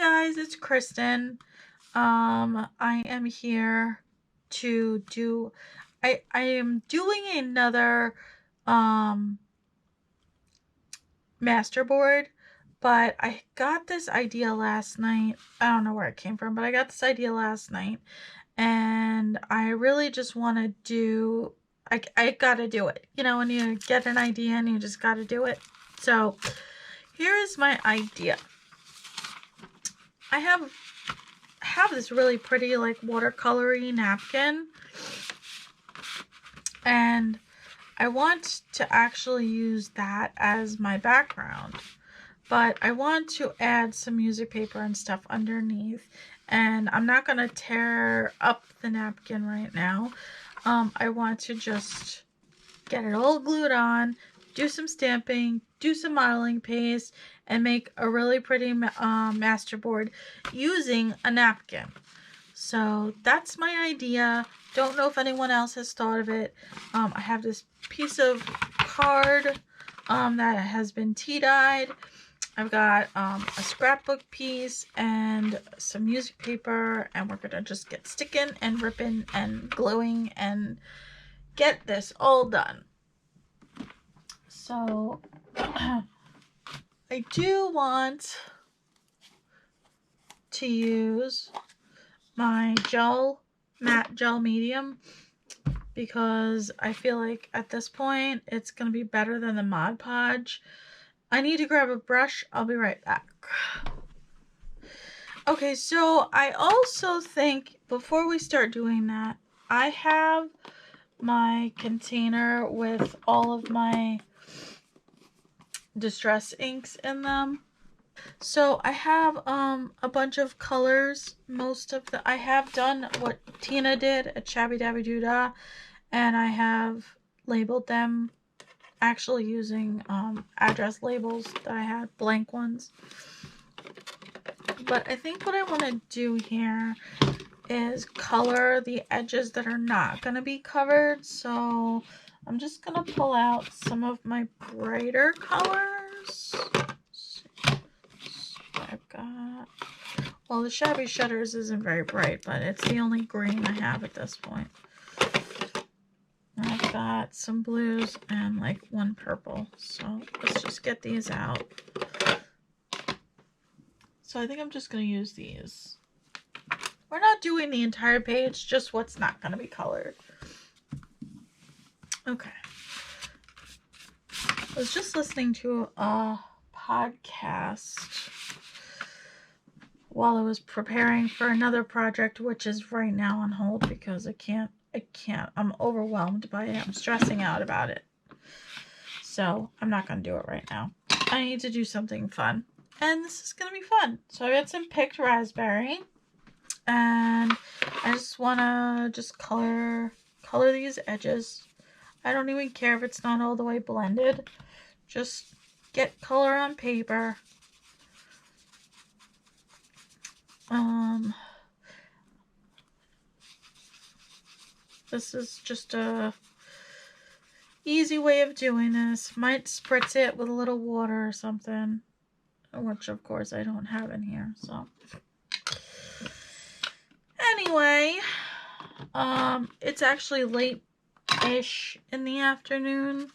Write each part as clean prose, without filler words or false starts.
guys, it's Kristen. I am here to do I am doing another masterboard, but I got this idea last night. I don't know where it came from, but I got this idea last night and I really just want to do I gotta do it. You know, when you get an idea and you just gotta do it. So here is my idea. I have this really pretty like watercolory napkin, and I want to actually use that as my background, but I want to add some music paper and stuff underneath, and I'm not going to tear up the napkin right now. I want to just get it all glued on, do some stamping, do some modeling paste, and make a really pretty masterboard using a napkin. So that's my idea. Don't know if anyone else has thought of it. I have this piece of card that has been tea-dyed. I've got a scrapbook piece and some music paper, and we're gonna just get sticking and ripping and gluing and get this all done. So I do want to use my matte gel medium, because I feel like at this point it's going to be better than the Mod Podge. I need to grab a brush. I'll be right back. Okay, so I also think before we start doing that, I have my container with all of my distress inks in them. So I have a bunch of colors. I have done what Tina did at Shabby Dabby Doodah, and I have labeled them actually using address labels that I had, blank ones. But I think what I want to do here is color the edges that are not going to be covered. So I'm just going to pull out some of my brighter colors. I've got, well, the Shabby Shutters isn't very bright, but it's the only green I have at this point. I've got some blues and like one purple. So let's just get these out. So I think I'm just going to use these. We're not doing the entire page, just what's not going to be colored. Okay. I was just listening to a podcast while I was preparing for another project, which is right now on hold because I can't, I'm overwhelmed by it. I'm stressing out about it. So I'm not going to do it right now. I need to do something fun. And this is going to be fun. So I got some picked raspberry. And I just want to just color these edges. I don't even care if it's not all the way blended. Just get color on paper. This is just a easy way of doing this. Might spritz it with a little water or something, which of course I don't have in here. So anyway, it's actually late-ish in the afternoon.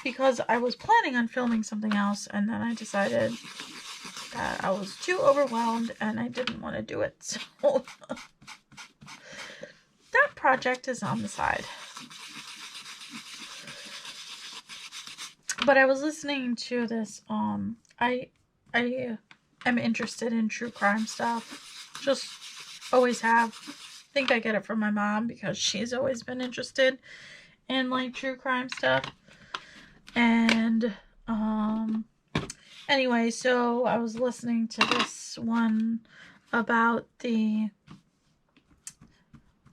Because I was planning on filming something else, and then I decided that I was too overwhelmed and I didn't want to do it. So that project is on the side. But I was listening to this, I am interested in true crime stuff. Just always have. I think I get it from my mom because she's always been interested in like true crime stuff. And anyway, so I was listening to this one about the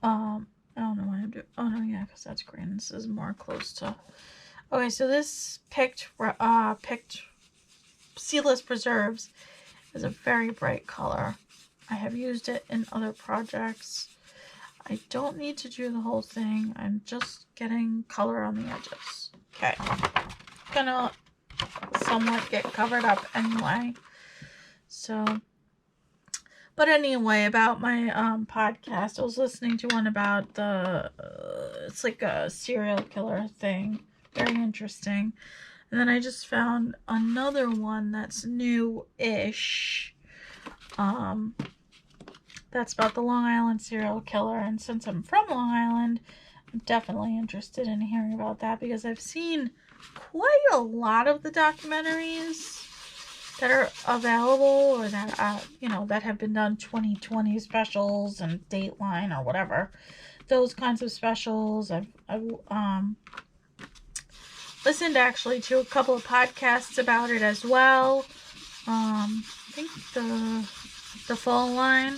I don't know what I'm doing. Oh no, yeah, because that's green. This is more close to. Okay, so this picked Seedless Preserves is a very bright color. I have used it in other projects. I don't need to do the whole thing. I'm just getting color on the edges. Okay, I'm gonna somewhat get covered up anyway. So, but anyway, about my podcast, I was listening to one about it's like a serial killer thing. Very interesting. And then I just found another one that's new-ish. That's about the Long Island serial killer. And since I'm from Long Island, I'm definitely interested in hearing about that because I've seen quite a lot of the documentaries that are available or that, that have been done, 2020 specials and Dateline or whatever. Those kinds of specials. I've listened actually to a couple of podcasts about it as well. I think the Phone Line,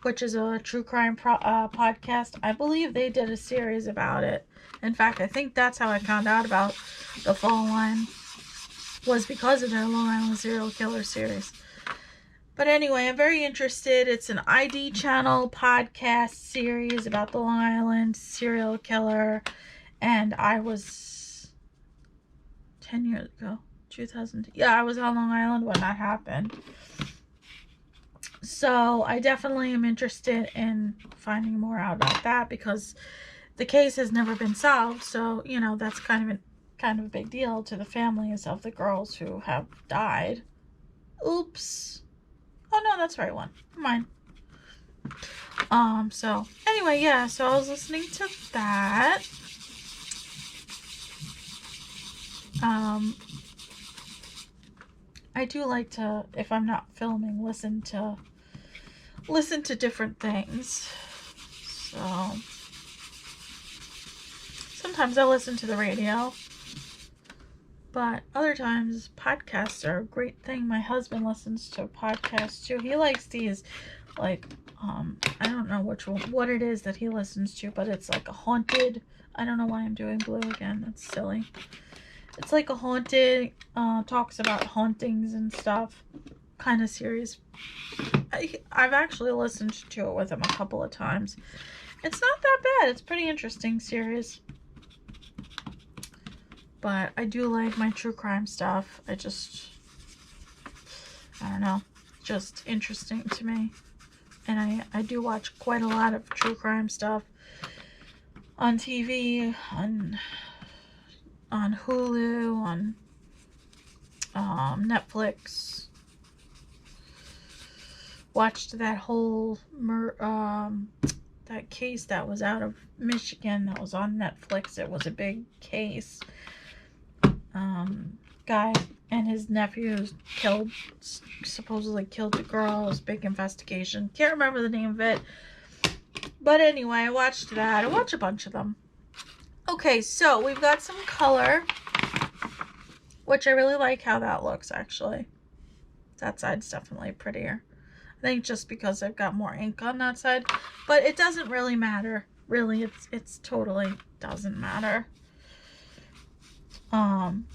which is a true crime podcast, I believe they did a series about it. In fact, I think that's how I found out about the Phone Line, was because of their Long Island serial killer series. But anyway, I'm very interested. It's an ID channel podcast series about the Long Island serial killer, and I was 10 years ago, 2000. Yeah, I was on Long Island when that happened. So I definitely am interested in finding more out about that because the case has never been solved. So, that's kind of a big deal to the families of the girls who have died. Oops. Oh no, that's the right one. Mine. So anyway, yeah, so I was listening to that. I do like to, if I'm not filming, listen to different things. So sometimes I listen to the radio, but other times podcasts are a great thing. My husband listens to podcasts too. He likes these, like, I don't know what it is that he listens to, but it's like a haunted, I don't know why I'm doing blue again. That's silly. It's like a haunted, talks about hauntings and stuff kind of series. I've actually listened to it with him a couple of times. It's not that bad. It's pretty interesting series. But I do like my true crime stuff. I don't know, just interesting to me. And I do watch quite a lot of true crime stuff on TV, on Hulu, on Netflix. Watched that whole that case that was out of Michigan that was on Netflix. It was a big case. Guy and his nephews supposedly killed the girl. It was a big investigation. Can't remember the name of it. But anyway, I watched that. I watched a bunch of them. Okay, so we've got some color, which I really like how that looks, actually. That side's definitely prettier. I think just because I've got more ink on that side. But it doesn't really matter. Really, it's totally doesn't matter. I'm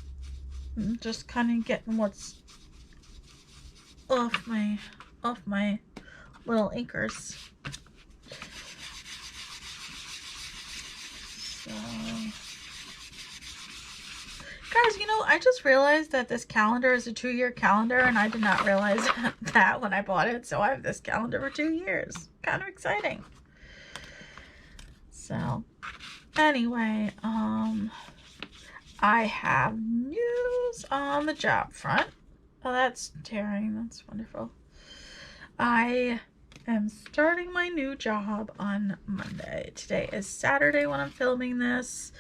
just kind of getting what's off my little inkers. So, guys, I just realized that this calendar is a 2-year calendar, and I did not realize that when I bought it. So I have this calendar for 2 years. Kind of exciting. So, anyway, I have news on the job front. Oh, that's tearing. That's wonderful. I am starting my new job on Monday. Today is Saturday when I'm filming this.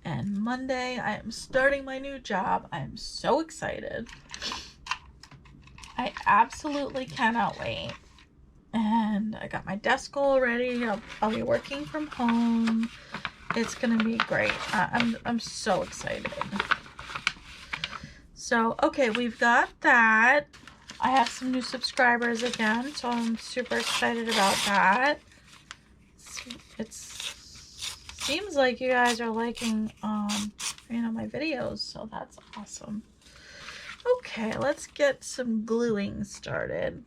And Monday, I am starting my new job. I am so excited. I absolutely cannot wait. And I got my desk all ready. I'll be working from home. It's gonna be great. I'm so excited. So, okay, we've got that. I have some new subscribers again, so I'm super excited about that. It seems like you guys are liking, my videos, so that's awesome. Okay, let's get some gluing started.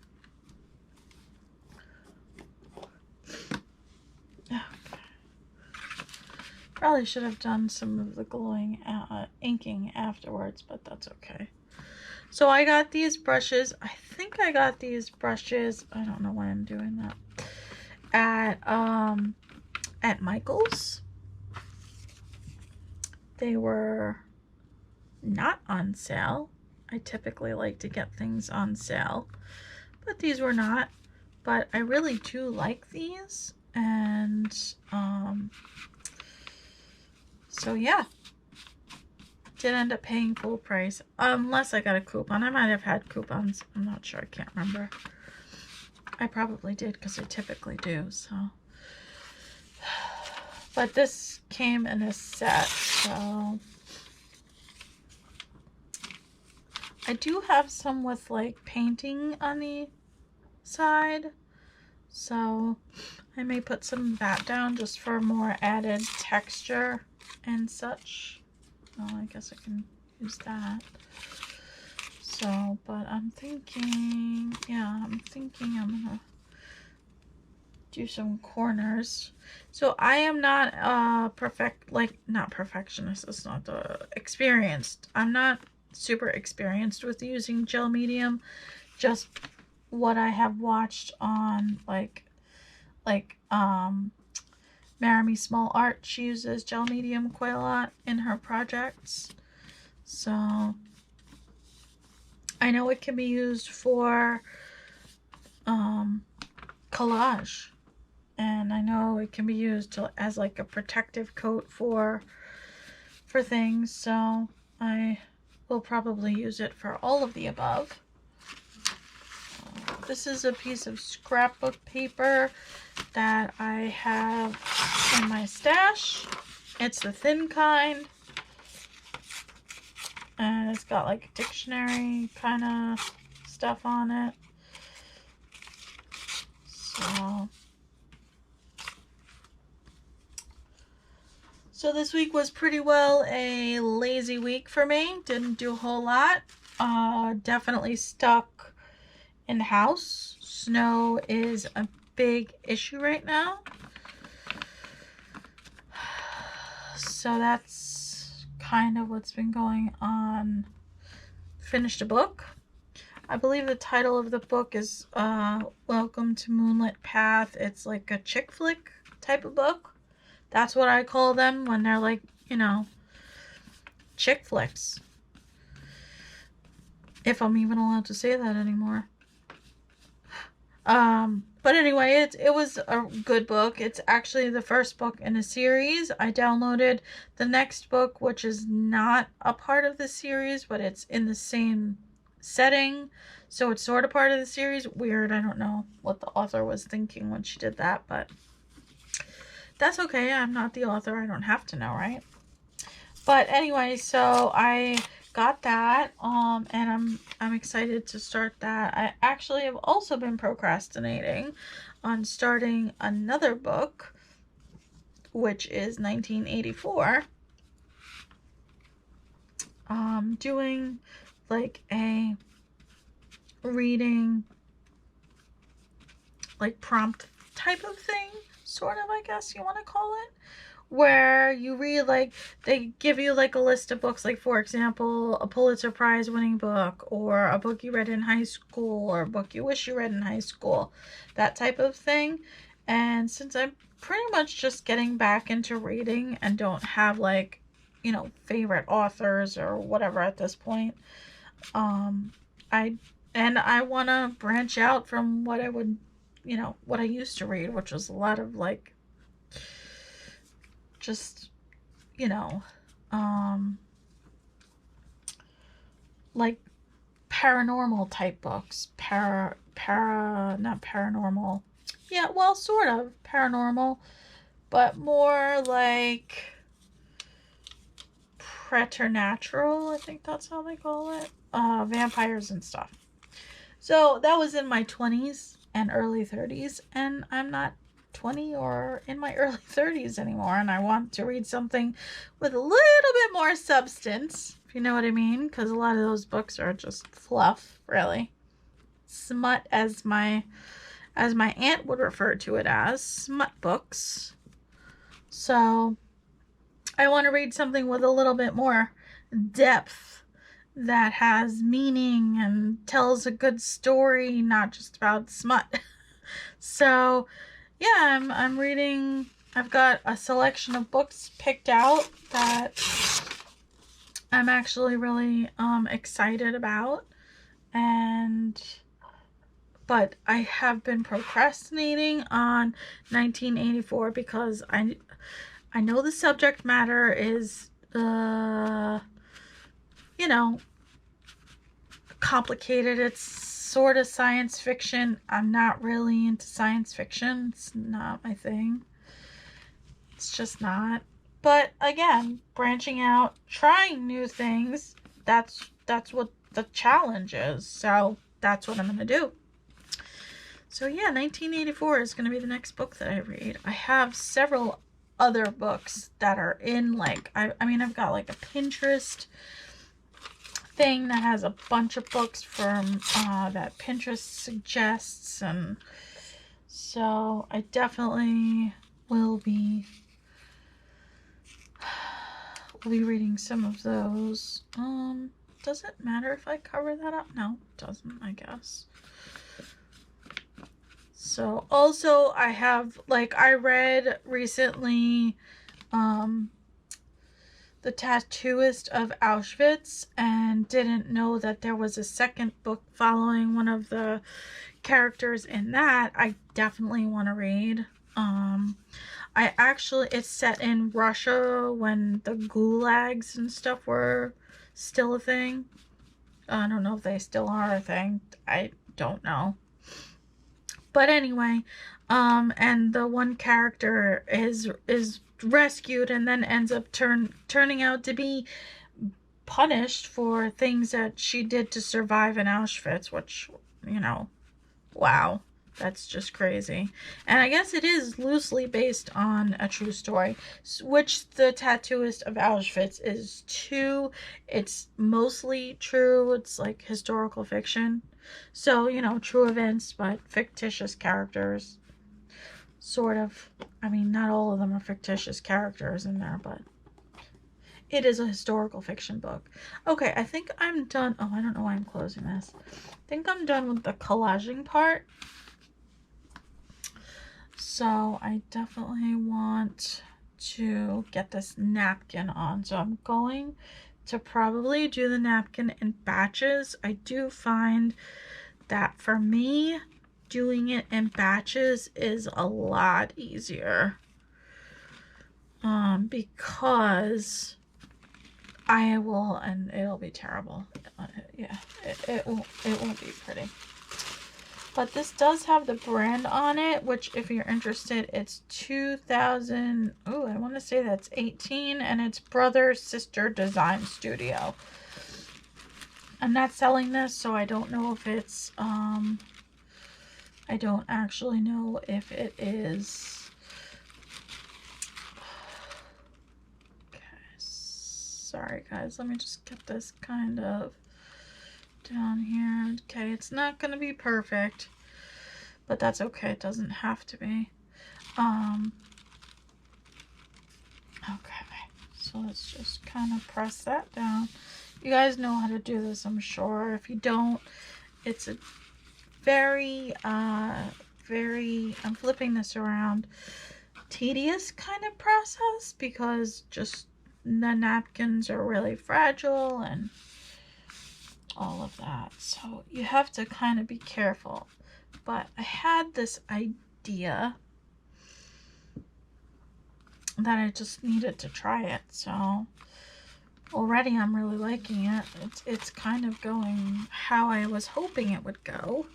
Probably should have done some of the inking afterwards, but that's okay. So I got these brushes. I think I got these brushes. I don't know why I'm doing that. At Michael's. They were not on sale. I typically like to get things on sale, but these were not. But I really do like these, and so yeah, did end up paying full price, unless I got a coupon. I might have had coupons. I'm not sure. I can't remember. I probably did because I typically do. So, but this came in a set, so I do have some with like painting on the side, so I may put some of that down just for more added texture and such. Oh, I guess I can use that. So, but I'm thinking, yeah, I'm gonna do some corners. So I am not not perfectionist, it's not the experienced. I'm not super experienced with using gel medium, just what I have watched on like Marry Small Art. She uses gel medium quite a lot in her projects. So I know it can be used for collage, and I know it can be used as like a protective coat for things. So I will probably use it for all of the above. This is a piece of scrapbook paper that I have in my stash. It's the thin kind, and it's got like a dictionary kind of stuff on it. So this week was pretty well a lazy week for me. Didn't do a whole lot. Definitely stuck in the house. Snow is a big issue right now. So that's kind of what's been going on. Finished a book. I believe the title of the book is Welcome to Moonlit Path. It's like a chick flick type of book. That's what I call them when they're like, you know, chick flicks. If I'm even allowed to say that anymore. But anyway, it was a good book. It's actually the first book in a series. I downloaded the next book, which is not a part of the series, but it's in the same setting. So it's sort of part of the series. Weird. I don't know what the author was thinking when she did that, but that's okay. I'm not the author. I don't have to know, right? But anyway, so I got that, and I'm excited to start that. I actually have also been procrastinating on starting another book, which is 1984. Doing like a reading, like prompt type of thing, sort of, I guess you want to call it, where you read, like, they give you like a list of books, like for example, a Pulitzer Prize winning book, or a book you read in high school, or a book you wish you read in high school, that type of thing. And since I'm pretty much just getting back into reading and don't have like, you know, favorite authors or whatever at this point, I want to branch out from what I would, you know, what I used to read, which was a lot of like just, you know, like paranormal type books, not paranormal. Yeah, well, sort of paranormal, but more like preternatural, I think that's how they call it. Vampires and stuff. So that was in my 20s and early 30s, and I'm not 20 or in my early 30s anymore, and I want to read something with a little bit more substance, if you know what I mean, because a lot of those books are just fluff, really. Smut, as my aunt would refer to it as, smut books. So I want to read something with a little bit more depth that has meaning and tells a good story, not just about smut. So yeah, I'm reading. I've got a selection of books picked out that I'm actually really excited about, but I have been procrastinating on 1984 because I know the subject matter is you know, complicated. It's sort of science fiction. I'm not really into science fiction. It's not my thing. It's just not. But again, branching out, trying new things, that's what the challenge is. So that's what I'm going to do. So yeah, 1984 is going to be the next book that I read. I have several other books that are in, like, I mean, I've got like a Pinterest thing that has a bunch of books from that Pinterest suggests, and so I definitely will be reading some of those. Does it matter if I cover that up? No, it doesn't, I guess. So also I have, like, I read recently The Tattooist of Auschwitz, and didn't know that there was a second book following one of the characters in that. I definitely want to read. It's set in Russia when the gulags and stuff were still a thing. I don't know if they still are a thing. I don't know. But anyway, and the one character is rescued and then ends up turning out to be punished for things that she did to survive in Auschwitz, which, you know, wow, that's just crazy. And I guess it is loosely based on a true story, which The Tattooist of Auschwitz is too. It's mostly true. It's like historical fiction. So, you know, true events, but fictitious characters. Sort of. I mean, not all of them are fictitious characters in there, but it is a historical fiction book. Okay, I think I'm done. Oh, I don't know why I'm closing this. I think I'm done with the collaging part. So I definitely want to get this napkin on. So I'm going to probably do the napkin in batches. I do find that for me, doing it in batches is a lot easier, because I will, and it'll be terrible. Yeah, it won't be pretty. But this does have the brand on it, which, if you're interested, it's 2000. Oh, I want to say that's 18, and it's Brother Sister Design Studio. I'm not selling this, so I don't know if it's I don't actually know if it is. Okay, sorry guys, let me just get this kind of down here. Okay, it's not going to be perfect, but that's okay. It doesn't have to be. Okay, so let's just kind of press that down. You guys know how to do this, I'm sure. If you don't, it's a very, I'm flipping this around, tedious kind of process, because just the napkins are really fragile and all of that. So you have to kind of be careful. But I had this idea that I just needed to try it. So already I'm really liking it. It's kind of going how I was hoping it would go.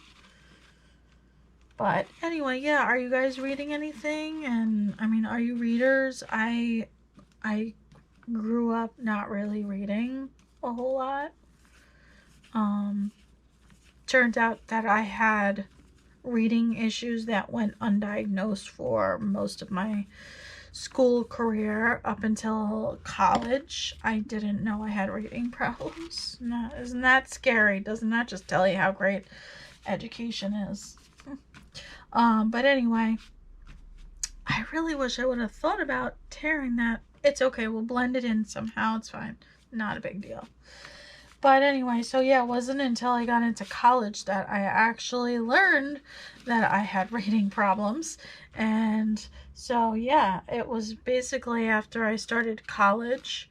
But anyway, yeah, are you guys reading anything? And I mean, are you readers? I grew up not really reading a whole lot. Turned out that I had reading issues that went undiagnosed for most of my school career up until college. I didn't know I had reading problems. Isn't that scary? Doesn't that just tell you how great education is? But anyway, I really wish I would have thought about tearing that. It's okay, we'll blend it in somehow, it's fine. Not a big deal. But anyway, so yeah, it wasn't until I got into college that I actually learned that I had reading problems. And so yeah, it was basically after I started college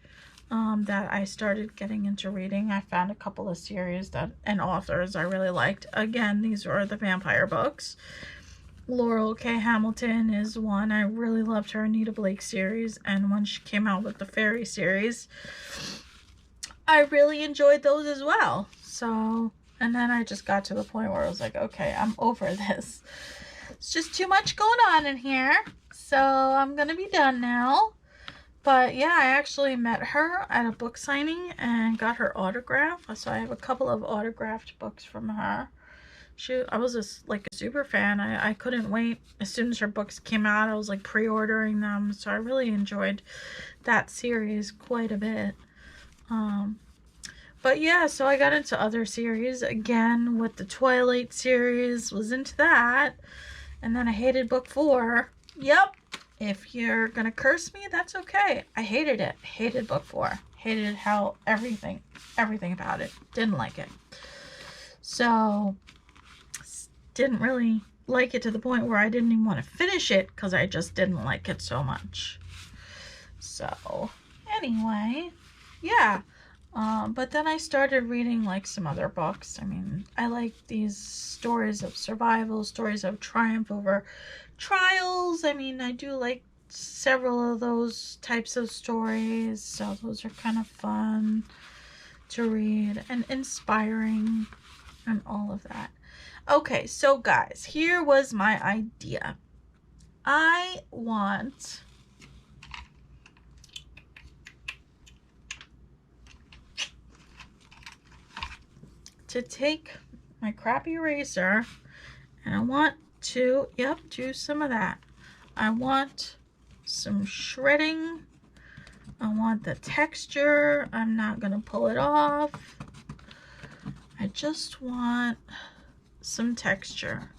that I started getting into reading. I found a couple of series and authors I really liked. Again, these were the vampire books. Laurel K. Hamilton is one. I really loved her Anita Blake series, and when she came out with the fairy series, I really enjoyed those as well. So, and then I just got to the point where I was like, okay, I'm over this. It's just too much going on in here. So I'm going to be done now. But yeah, I actually met her at a book signing and got her autograph. So I have a couple of autographed books from her. I was just like a super fan. I couldn't wait. As soon as her books came out, I was like pre-ordering them. So I really enjoyed that series quite a bit. But yeah, so I got into other series again with the Twilight series, was into that. And then I hated book 4. Yep. If you're going to curse me, that's okay. I hated it. Hated book 4. Hated how everything about it. Didn't like it. So, didn't really like it to the point where I didn't even want to finish it because I just didn't like it so much. So, anyway, yeah. But then I started reading like some other books. I mean, I like these stories of survival, stories of triumph over trials. I mean, I do like several of those types of stories, so those are kind of fun to read and inspiring and all of that. Okay, so guys, here was my idea. I want to take my crappy eraser and I want to, do some of that. I want some shredding. I want the texture. I'm not going to pull it off. I just want some texture.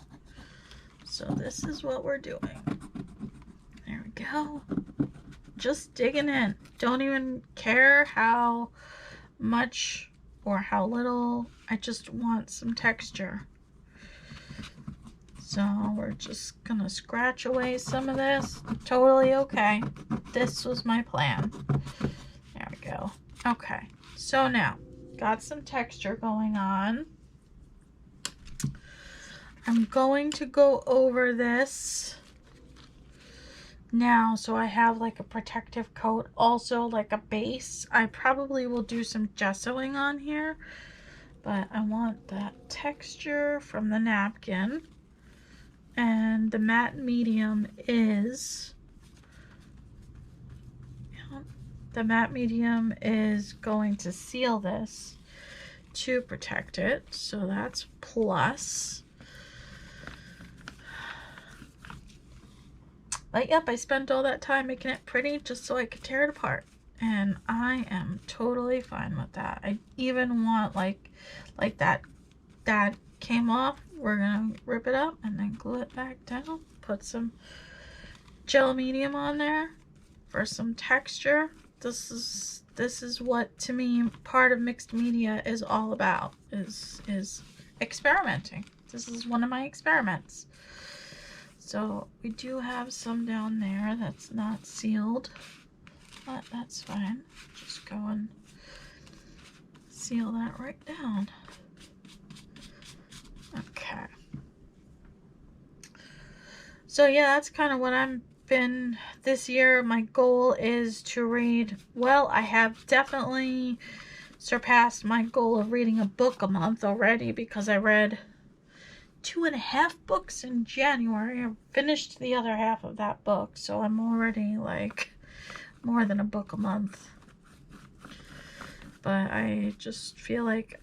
So this is what we're doing. There we go. Just digging in. Don't even care how much or how little. I just want some texture. So we're just gonna scratch away some of this. Totally okay. This was my plan. There we go. Okay, so now got some texture going on. I'm going to go over this now so I have like a protective coat, also like a base. I probably will do some gessoing on here, but I want that texture from the napkin. And the matte medium is going to seal this to protect it, so that's plus. But yep, I spent all that time making it pretty just so I could tear it apart, and I am totally fine with that. I even want like that came off, we're gonna rip it up and then glue it back down, put some gel medium on there for some texture. This is what, to me, part of mixed media is all about, is experimenting. This is one of my experiments. So we do have some down there that's not sealed, but that's fine. Just go and seal that right down. Okay. So yeah, that's kind of what I've been this year. My goal is to read, well, I have definitely surpassed my goal of reading a book a month already, because I read 2.5 books in January. I finished the other half of that book, so I'm already like more than a book a month. But I just feel like,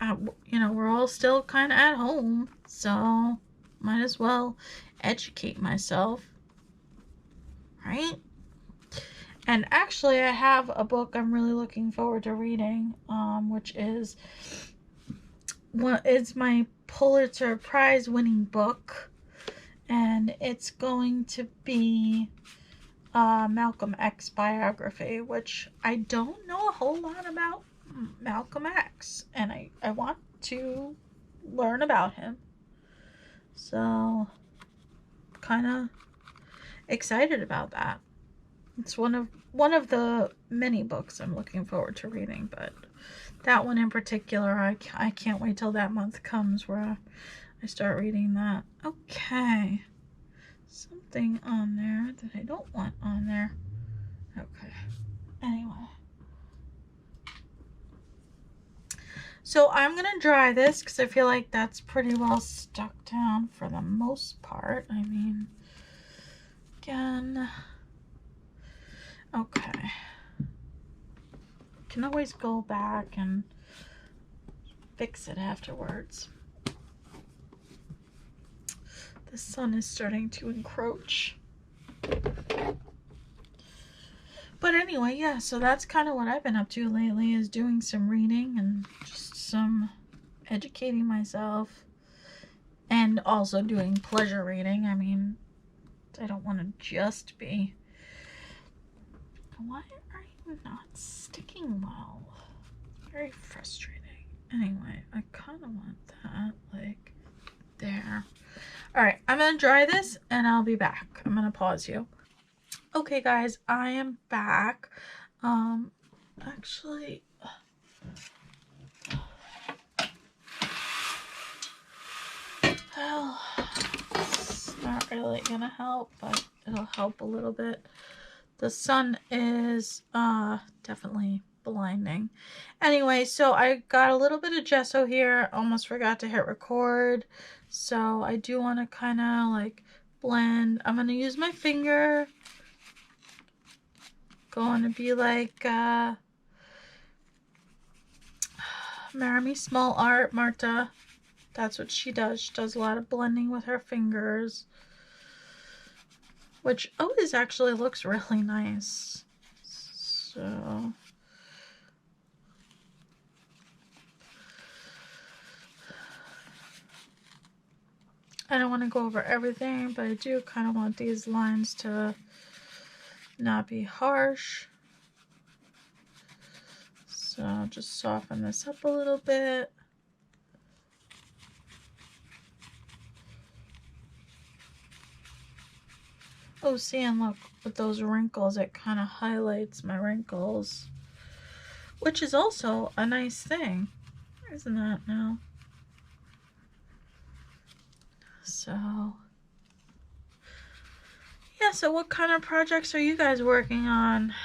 we're all still kind of at home, so might as well educate myself, right? And actually, I have a book I'm really looking forward to reading, which is it's my Pulitzer Prize winning book, and it's going to be Malcolm X biography, which I don't know a whole lot about Malcolm X, and I want to learn about him. So, kind of excited about that. It's one of the many books I'm looking forward to reading, but that one in particular, I can't wait till that month comes where I start reading that. Okay. Something on there that I don't want on there. Okay. Anyway. So I'm going to dry this because I feel like that's pretty well stuck down for the most part. I mean, again. Okay. Can always go back and fix it afterwards. The sun is starting to encroach. But anyway, yeah, so that's kind of what I've been up to lately, is doing some reading and just some educating myself, and also doing pleasure reading. I mean, I don't want to just be... Why are you not sticking well? It's very frustrating. Anyway, I kind of want that, like, there. Alright, I'm going to dry this, and I'll be back. I'm going to pause you. Okay, guys, I am back. Actually, well, it's not really going to help, but it'll help a little bit. The sun is definitely blinding. Anyway, so I got a little bit of gesso here. Almost forgot to hit record. So I do want to kind of like blend. I'm going to use my finger. Going to be like Marry Small Art, Marta. That's what she does. She does a lot of blending with her fingers, which always actually looks really nice. So I don't want to go over everything, but I do kind of want these lines to not be harsh. So I'll just soften this up a little bit. Oh, see, and look, with those wrinkles, it kind of highlights my wrinkles, which is also a nice thing, isn't that now? So, yeah, so what kind of projects are you guys working on?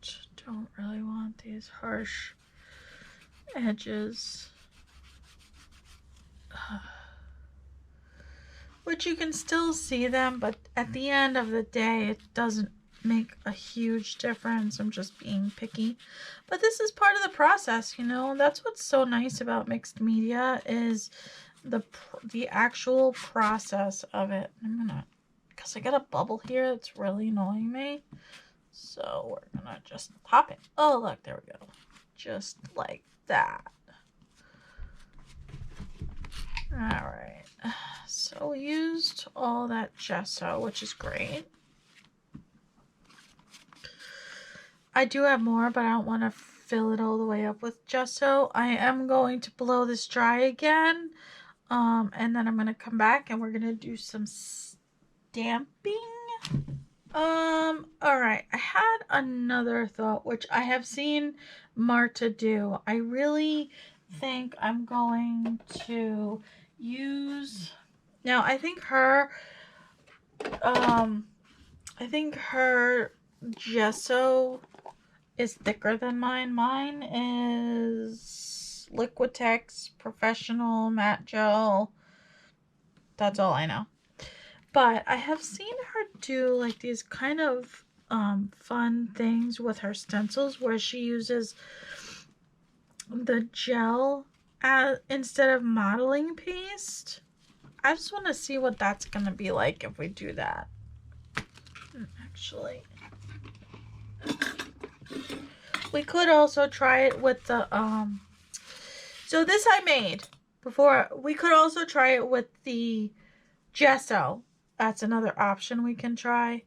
Just don't really want these harsh edges. Which you can still see them, but at the end of the day, it doesn't make a huge difference. I'm just being picky. But this is part of the process, you know. That's what's so nice about mixed media, is the actual process of it. I'm gonna, because I got a bubble here that's really annoying me. So we're gonna just pop it. Oh, look, there we go. Just like that. Alright. So we used all that gesso, which is great. I do have more, but I don't want to fill it all the way up with gesso. I am going to blow this dry again. And then I'm going to come back and we're going to do some stamping. Alright. I had another thought, which I have seen Marta do. I really think I'm going to use... Now, I think her gesso is thicker than mine. Mine is Liquitex Professional Matte Gel. That's all I know. But I have seen her do like these kind of fun things with her stencils where she uses the gel instead of modeling paste. I just want to see what that's going to be like if we do that. Actually, we could also try it with the So this I made before. We could also try it with the gesso. That's another option we can try.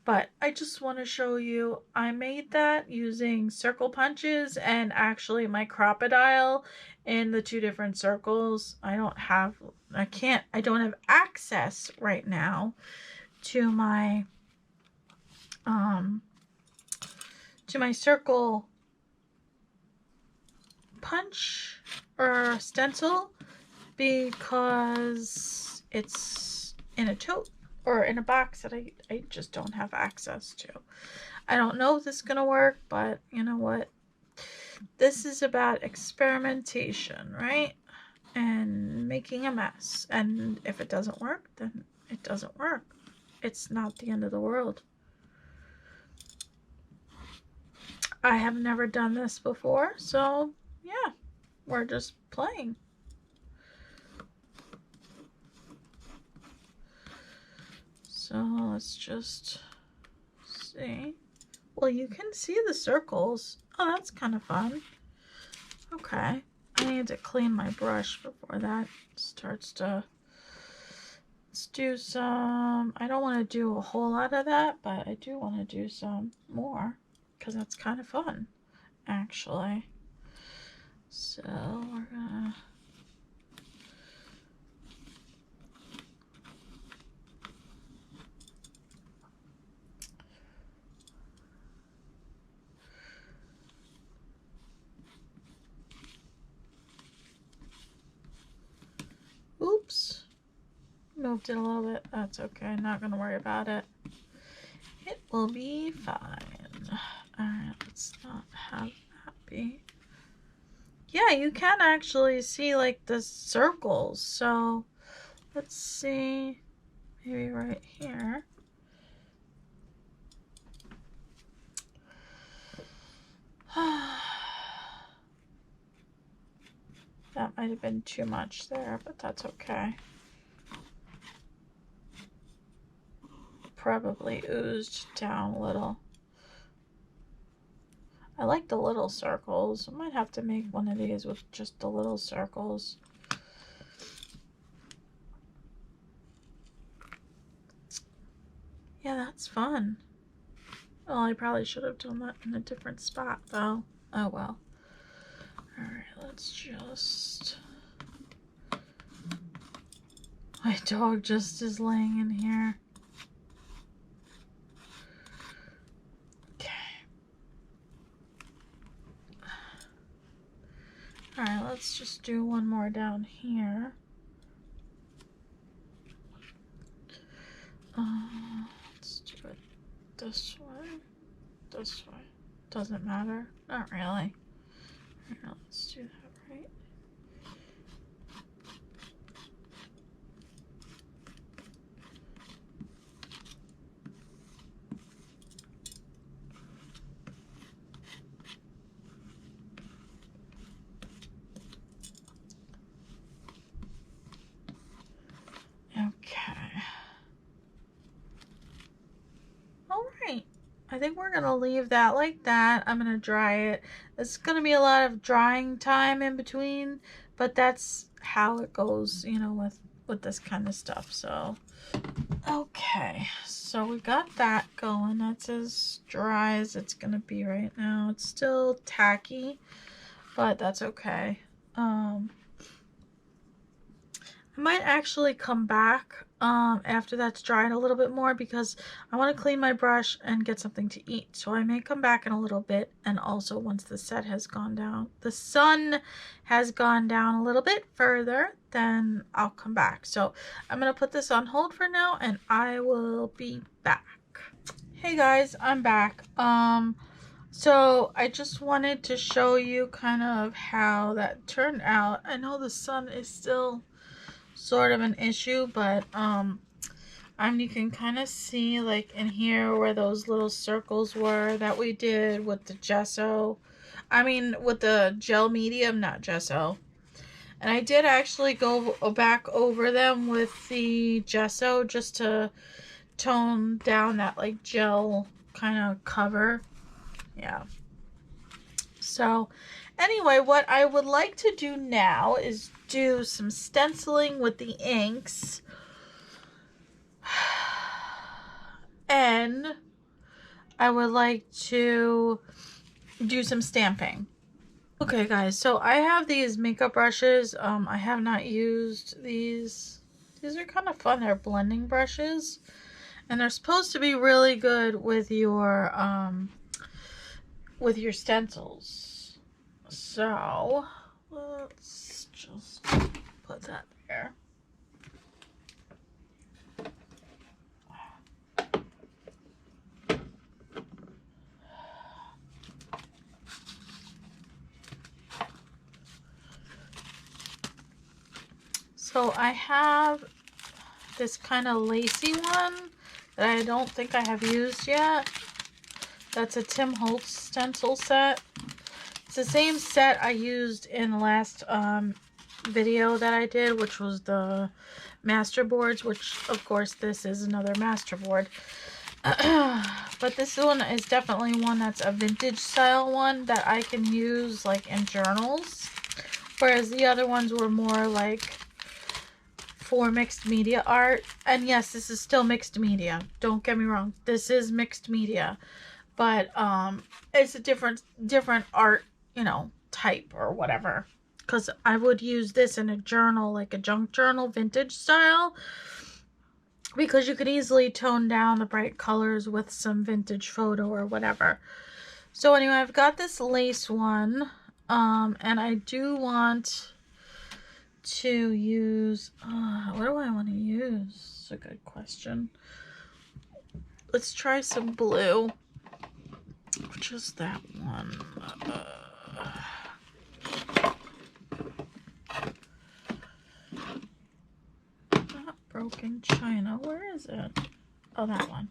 But I just want to show you, I made that using circle punches and actually my crocodile in the 2 different circles. I don't have access right now to my circle punch or stencil because it's in a tote or in a box that I just don't have access to. I don't know if this is gonna work, but you know what? This is about experimentation, right? And making a mess. And if it doesn't work, then it doesn't work. It's not the end of the world. I have never done this before, so yeah, we're just playing. So let's just see. Well, you can see the circles. Oh, that's kind of fun. Okay, I need to clean my brush before that starts to... Let's do some... I don't want to do a whole lot of that, but I do want to do some more because that's kind of fun, actually. So we're gonna... Oops. Moved it a little bit. That's okay. Not going to worry about it. It will be fine. Alright, let's not have that be. Yeah, you can actually see like the circles. So let's see. Maybe right here. That might have been too much there, but that's okay. Probably oozed down a little. I like the little circles. I might have to make one of these with just the little circles. Yeah, that's fun. Well, I probably should have done that in a different spot, though. Oh, well. Alright, let's just... My dog just is laying in here. Okay. Alright, let's just do one more down here. Let's do it this way. This way. Doesn't matter. Not really. Here, let's do that right. Okay. All right. I think we're going to leave that like that. I'm going to dry it. It's going to be a lot of drying time in between, but that's how it goes, you know, with this kind of stuff. So, okay. So we got that going. That's as dry as it's going to be right now. It's still tacky, but that's okay. I might actually come back after that's dried a little bit more because I want to clean my brush and get something to eat. So I may come back in a little bit, and also once the set has gone down, the sun has gone down a little bit further, then I'll come back. So I'm going to put this on hold for now, and I will be back. Hey guys, I'm back. So I just wanted to show you kind of how that turned out. I know the sun is still sort of an issue, but you can kind of see like in here where those little circles were that we did with the gesso. I mean with the gel medium, not gesso. And I did actually go back over them with the gesso just to tone down that like gel kind of cover. Yeah. So Anyway, what I would like to do now is do some stenciling with the inks. And I would like to do some stamping. Okay guys, so I have these makeup brushes. I have not used these. These are kind of fun. They're blending brushes. And they're supposed to be really good with your stencils. So let's just put that there. So I have this kind of lacy one that I don't think I have used yet. That's a Holtz Stencil Set. It's the same set I used in the last video that I did, which was the masterboards, which of course this is another masterboard. But this one is definitely one that's a vintage style one that I can use like in journals. Whereas the other ones were more like for mixed media art. And yes, this is still mixed media. Don't get me wrong. This is mixed media. But it's a different art, you know, type or whatever. Because I would use this in a journal, like a junk journal, vintage style. Because you could easily tone down the bright colors with some vintage photo or whatever. So anyway, I've got this lace one. And I do want to use, what do I want to use? It's a good question. Let's try some blue. Just that one. Not broken china. Where is it? Oh, that one.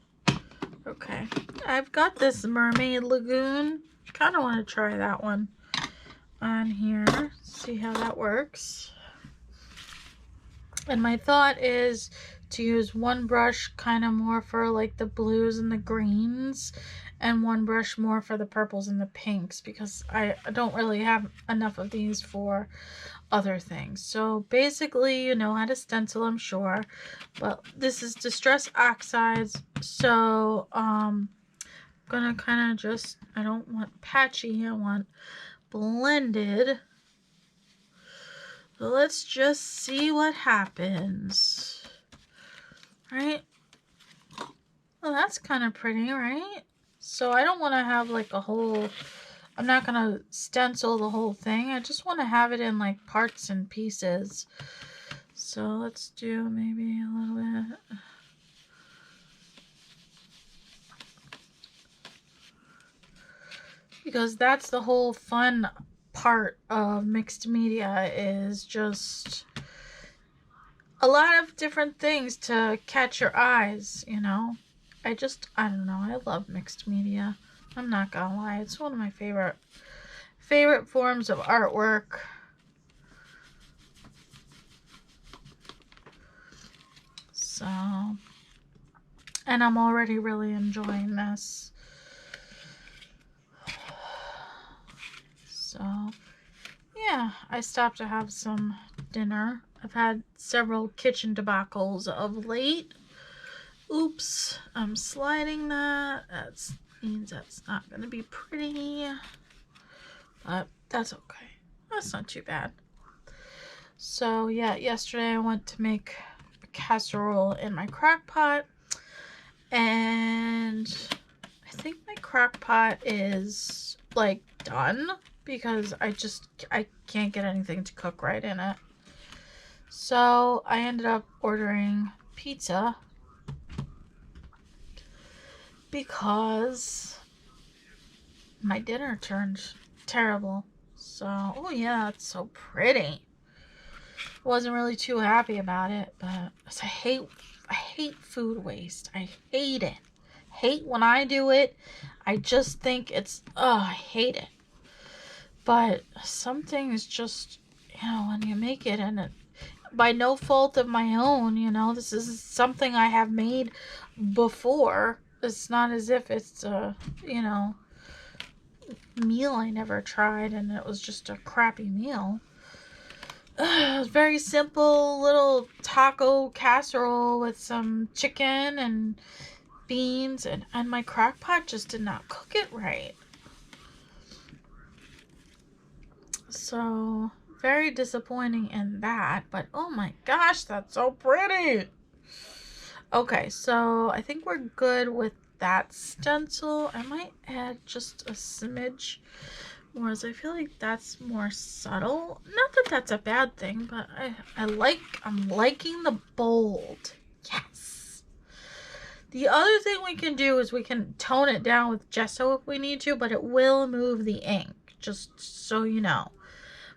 Okay. I've got this Mermaid Lagoon. Kind of want to try that one on here. See how that works. And my thought is to use one brush kind of more for like the blues and the greens, and one brush more for the purples and the pinks, because I don't really have enough of these for other things. So basically, you know how to stencil, I'm sure, but this is Distress Oxides. So I'm gonna kind of just, I don't want patchy, I want blended. So let's just see what happens. Right? Well, that's kind of pretty, right? So I don't want to have like a whole, I'm not going to stencil the whole thing. I just want to have it in like parts and pieces. So let's do maybe a little bit. Because that's the whole fun part of mixed media, is just a lot of different things to catch your eyes, you know. I don't know, I love mixed media. I'm not gonna lie, it's one of my favorite forms of artwork. So, and I'm already really enjoying this. So, yeah, I stopped to have some dinner. I've had several kitchen debacles of late. Oops, I'm sliding that. That means that's not going to be pretty. But that's okay. That's not too bad. So, yeah, yesterday I went to make a casserole in my crock pot. And I think my crock pot is, like, done. Because I can't get anything to cook right in it. So I ended up ordering pizza because my dinner turned terrible. So, oh yeah, it's so pretty. Wasn't really too happy about it, but I hate food waste. I hate it. Hate when I do it. I just think it's, I hate it. But some things just, you know, when you make it, and it, by no fault of my own, you know, this is something I have made before. It's not as if it's, you know, meal I never tried, and it was just a crappy meal. It was very simple, little taco casserole with some chicken and beans, and my crock pot just did not cook it right. So, very disappointing in that, but oh my gosh, that's so pretty. Okay, so I think we're good with that stencil. I might add just a smidge more, as I feel like that's more subtle. Not that that's a bad thing, but I'm liking the bold. Yes. The other thing we can do is we can tone it down with gesso if we need to, but it will move the ink, just so you know.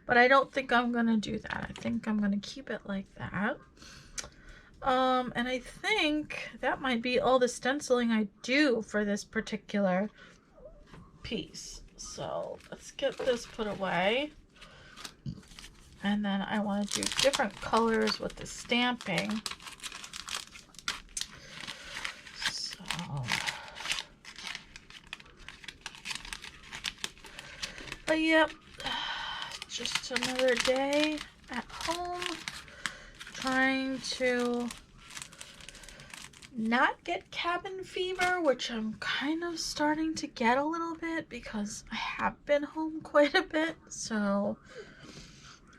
But I don't think I'm going to do that. I think I'm going to keep it like that. And I think that might be all the stenciling I do for this particular piece. So let's get this put away. And then I want to do different colors with the stamping. So but yep, just another day at home trying to not get cabin fever, which I'm kind of starting to get a little bit because I have been home quite a bit. So,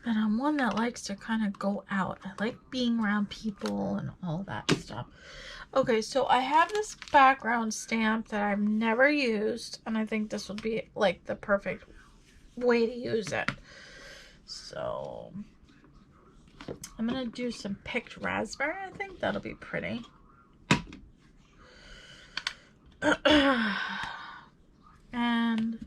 and I'm one that likes to kind of go out. I like being around people and all that stuff. Okay, so I have this background stamp that I've never used, and I think this would be like the perfect way to use it. So I'm gonna do some picked raspberry. I think that'll be pretty. And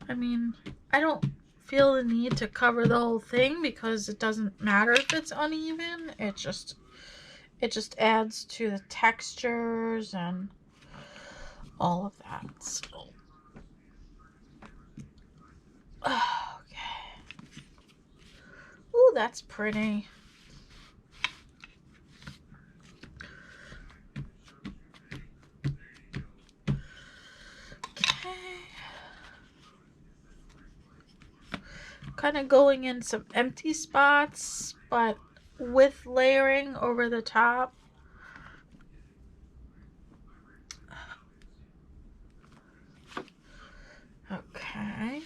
I mean, I don't feel the need to cover the whole thing because it doesn't matter if it's uneven. It just adds to the textures and all of that. So, okay. Ooh, that's pretty. Kind of going in some empty spots, but with layering over the top. Okay,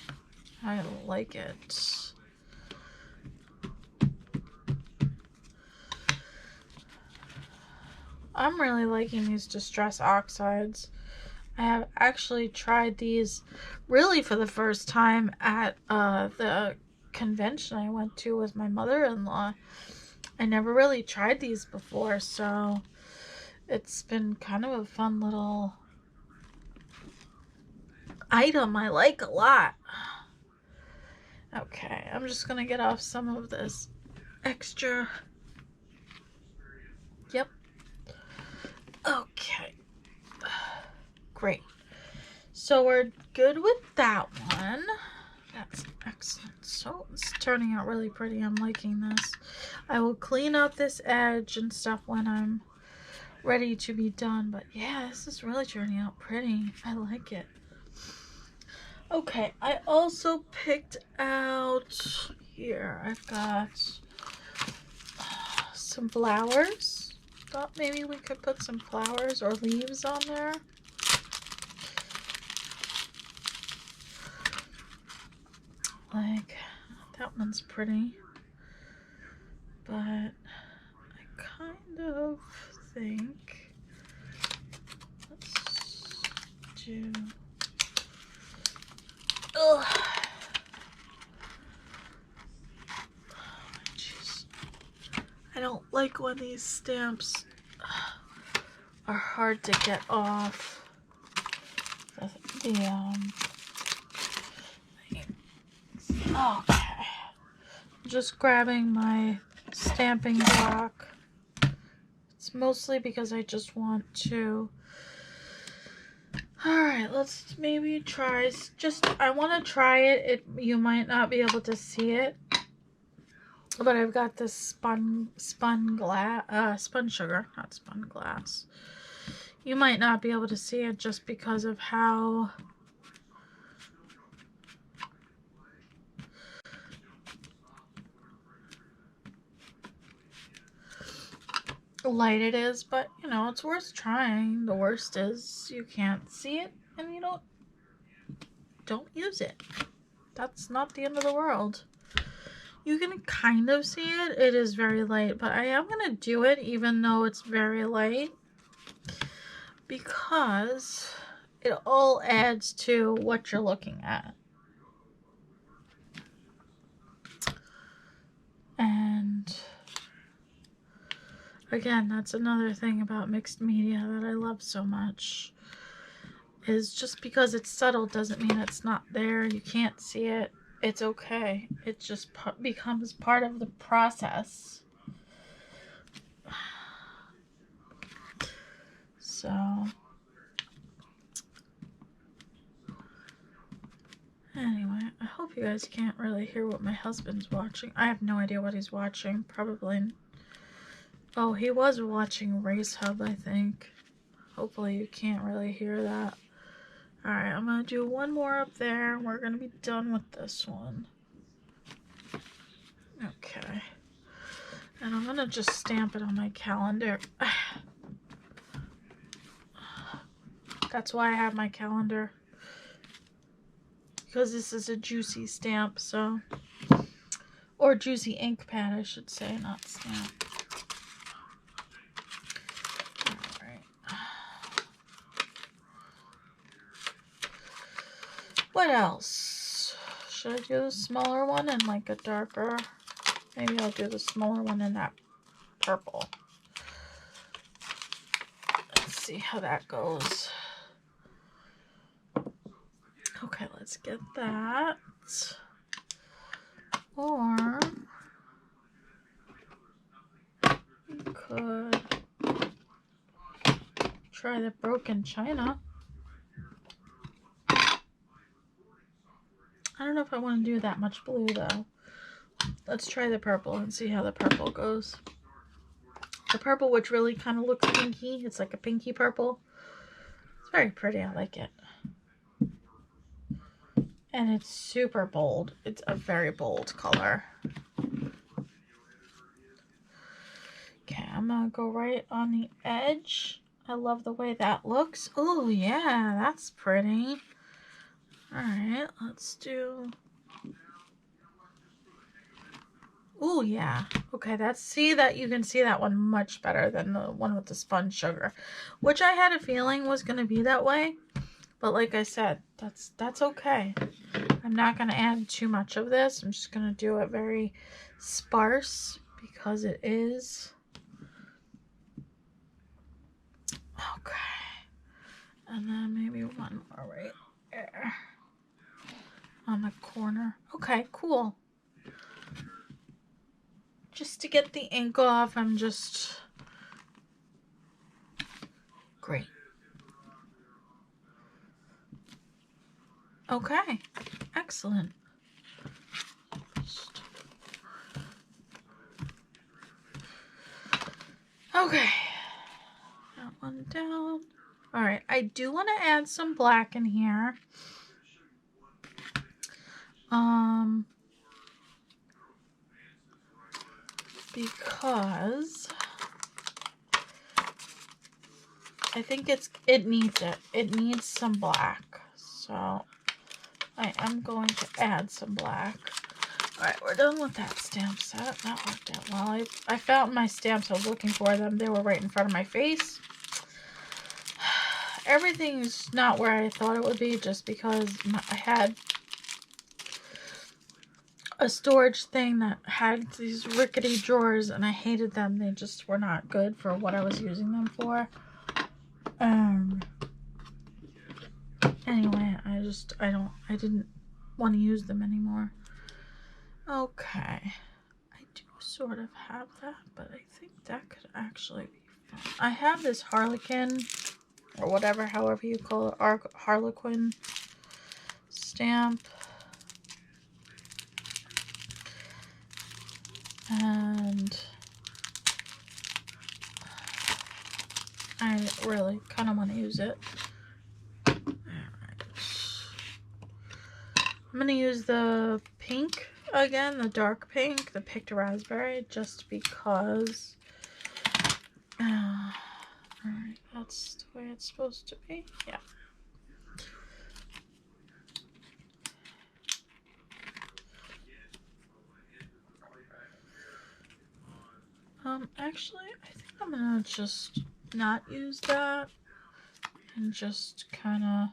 I like it. I'm really liking these Distress Oxides. I have actually tried these really for the first time at the convention I went to with my mother-in-law. I never really tried these before, so it's been kind of a fun little item I like a lot. Okay, I'm just gonna get off some of this extra. Yep. Okay. Great. So we're good with that one. That's excellent. So it's turning out really pretty. I'm liking this. I will clean up this edge and stuff when I'm ready to be done. But yeah, this is really turning out pretty. I like it. Okay, I also picked out here. I've got some flowers. Thought maybe we could put some flowers or leaves on there. Like, that one's pretty, but I kind of think, let's do, jeez, I don't like when these stamps are hard to get off okay, just grabbing my stamping block. It's mostly because I just want to. Alright, let's maybe try, I want to try it. You might not be able to see it, but I've got this spun sugar, not spun glass. You might not be able to see it just because of how light it is, but you know, it's worth trying. The worst is you can't see it and you don't use it. That's not the end of the world. You can kind of see it. It is very light, but I am going to do it even though it's very light, because it all adds to what you're looking at. And again, that's another thing about mixed media that I love so much, is just because it's subtle doesn't mean it's not there. You can't see it. It's okay. It just becomes part of the process. So, anyway, I hope you guys can't really hear what my husband's watching. I have no idea what he's watching. Probably. Oh, he was watching Race Hub, I think. Hopefully you can't really hear that. Alright, I'm going to do one more up there. We're going to be done with this one. Okay. And I'm going to just stamp it on my calendar. That's why I have my calendar. Because this is a juicy stamp, so. Or juicy ink pad, I should say, not stamp. What else? Should I do the smaller one and like a darker? Maybe I'll do the smaller one in that purple. Let's see how that goes. Okay, let's get that. Or you could try the broken china. I don't know if I want to do that much blue though. Let's try the purple and see how the purple goes. The purple, which really kind of looks pinky. It's like a pinky purple. It's very pretty. I like it. And it's super bold. It's a very bold color. Okay, I'm going to go right on the edge. I love the way that looks. Oh, yeah, that's pretty. Alright, let's do... Oh, yeah. Okay, you can see that one much better than the one with the spun sugar, which I had a feeling was going to be that way. But like I said, that's okay. I'm not going to add too much of this. I'm just going to do it very sparse because it is. Okay. And then maybe one more right there on the corner. Okay, cool. Just to get the ink off, I'm just... Great. Okay, excellent. Okay, that one down. All right, I do want to add some black in here. Because I think it needs it. It needs some black. So I am going to add some black. Alright, we're done with that stamp set. That worked out well. I found my stamps. I was looking for them. They were right in front of my face. Everything's not where I thought it would be just because I had a storage thing that had these rickety drawers and I hated them. They just were not good for what I was using them for. Anyway, I didn't want to use them anymore. Okay. I do sort of have that, but I think that could actually be fun. I have this Harlequin, or whatever, however you call it, Harlequin stamp. And I really kind of want to use it. Alright. I'm going to use the pink again, the dark pink, the picked raspberry, just because Alright, that's the way it's supposed to be. Yeah. Actually, I think I'm gonna just not use that and just kind of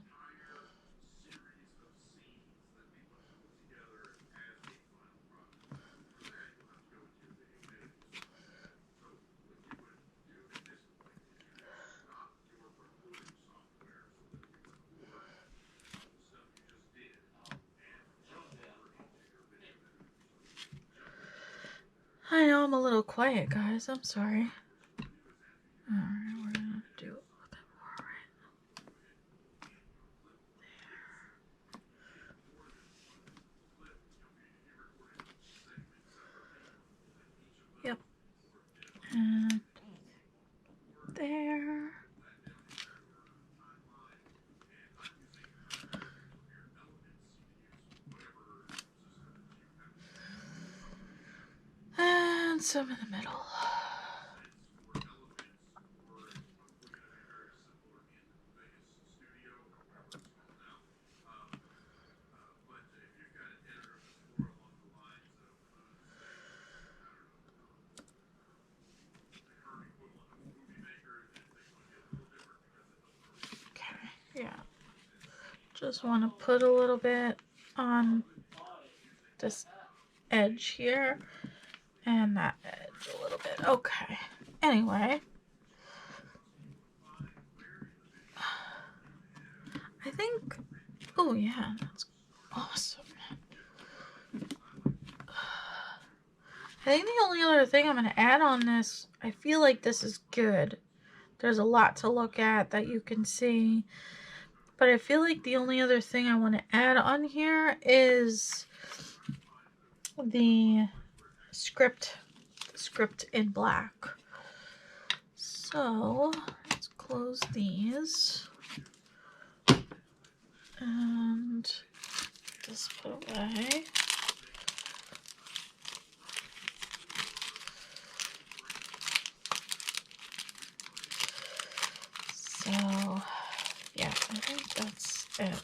I know I'm a little quiet, guys. I'm sorry. Alright, we're gonna do a little bit more right there. Yep. And there. And some in the middle. Yeah, just want to put a little bit on this edge here and that edge a little bit. Okay, anyway, I think, oh yeah, that's awesome. I think the only other thing I'm going to add on this, I feel like this is good. There's a lot to look at that you can see. But I feel like the only other thing I want to add on here is the script in black. So let's close these and just put away. So yeah, I think that's it.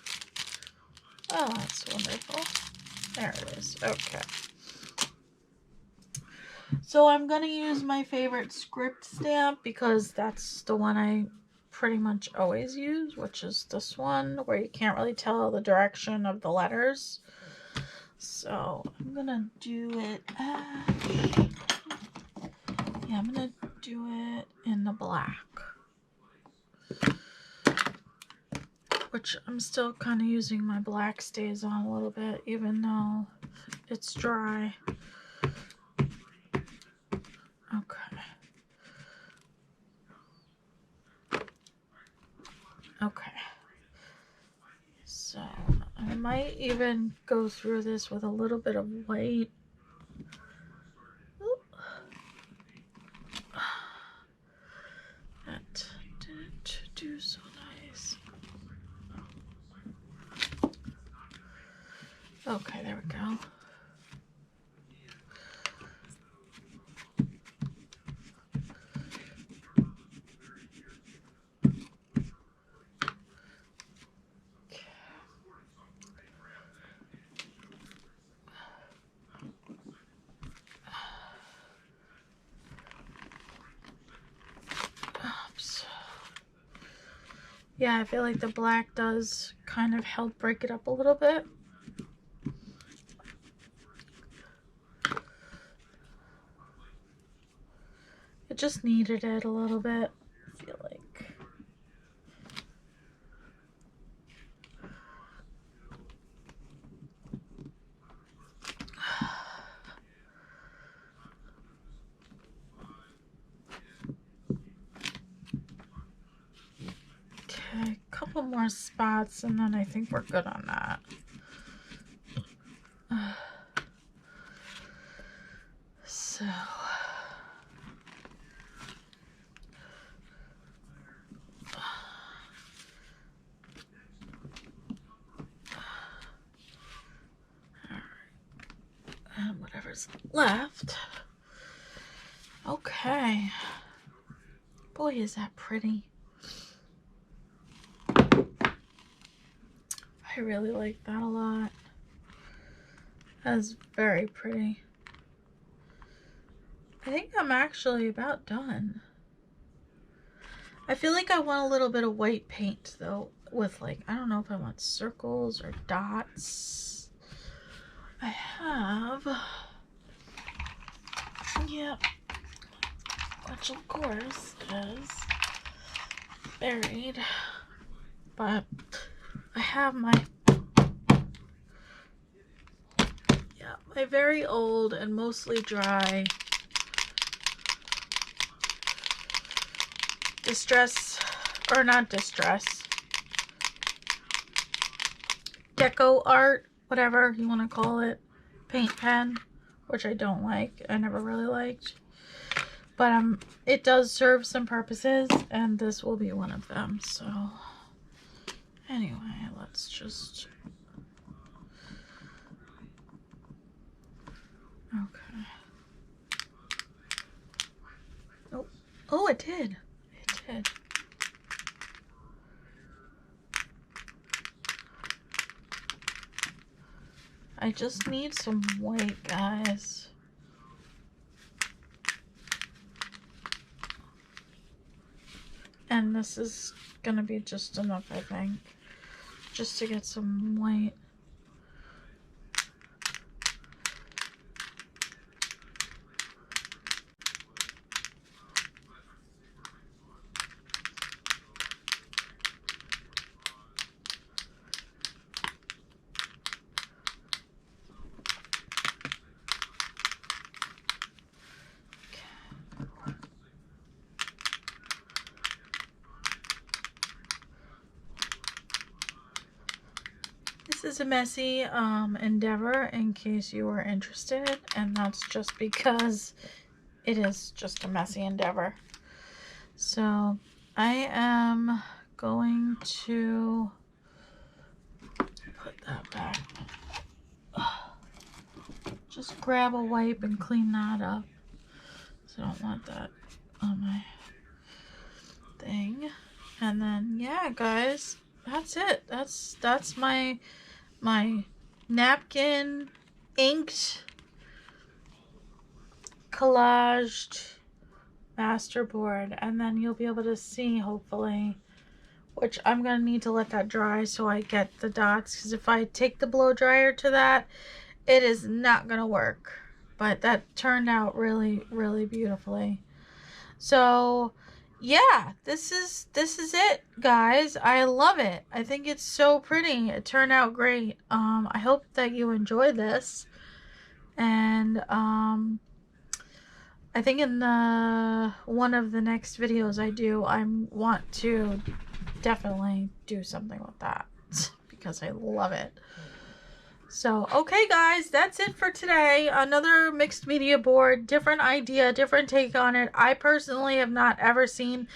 Oh, that's wonderful. There it is. Okay. So I'm going to use my favorite script stamp because that's the one I pretty much always use, which is this one where you can't really tell the direction of the letters. So I'm going to do it I'm going to do it in the black, which I'm still kind of using my black stays on a little bit, even though it's dry. Okay, so I might even go through this with a little bit of white. Oop. That didn't do so nice. Okay, there we go. Yeah, I feel like the black does kind of help break it up a little bit. It just needed it a little bit, I feel like. Okay, a couple more spots and then I think we're good on that. So and whatever's left. Okay, Boy, is that pretty. I really like that a lot. That's very pretty. I think I'm actually about done. I feel like I want a little bit of white paint though, with like, I don't know if I want circles or dots. I have, yeah, which of course is buried, but I have my, yeah, my very old and mostly dry distress, or not distress, deco art, whatever you want to call it, paint pen, which I don't like. I never really liked, but it does serve some purposes, and this will be one of them. So anyway, let's just, okay. Oh, it did. It did. I just need some white, guys. And this is gonna be just enough, I think, just to get some white. This is a messy endeavor, in case you were interested, and that's just because it is just a messy endeavor. So I am going to put that back. Just grab a wipe and clean that up. So I don't want that on my thing. And then, yeah, guys, that's it. That's my napkin inked collaged masterboard, and then you'll be able to see, hopefully, which I'm gonna need to let that dry so I get the dots, because if I take the blow dryer to that, it is not gonna work. But that turned out really, really beautifully. So yeah, this is it, guys. I love it. I think it's so pretty. It turned out great. I hope that you enjoy this, and I think in one of the next videos I do, I want to definitely do something with that because I love it. So, okay, guys, that's it for today. Another mixed media board, different idea, different take on it. I personally have not ever seen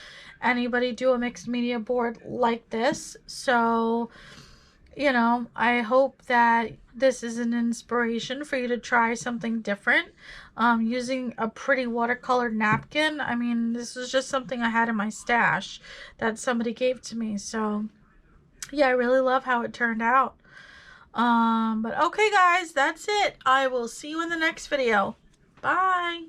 anybody do a mixed media board like this. So, you know, I hope that this is an inspiration for you to try something different. Using a pretty watercolor napkin. I mean, this was just something I had in my stash that somebody gave to me. So, yeah, I really love how it turned out. But okay, guys, that's it. I will see you in the next video. Bye.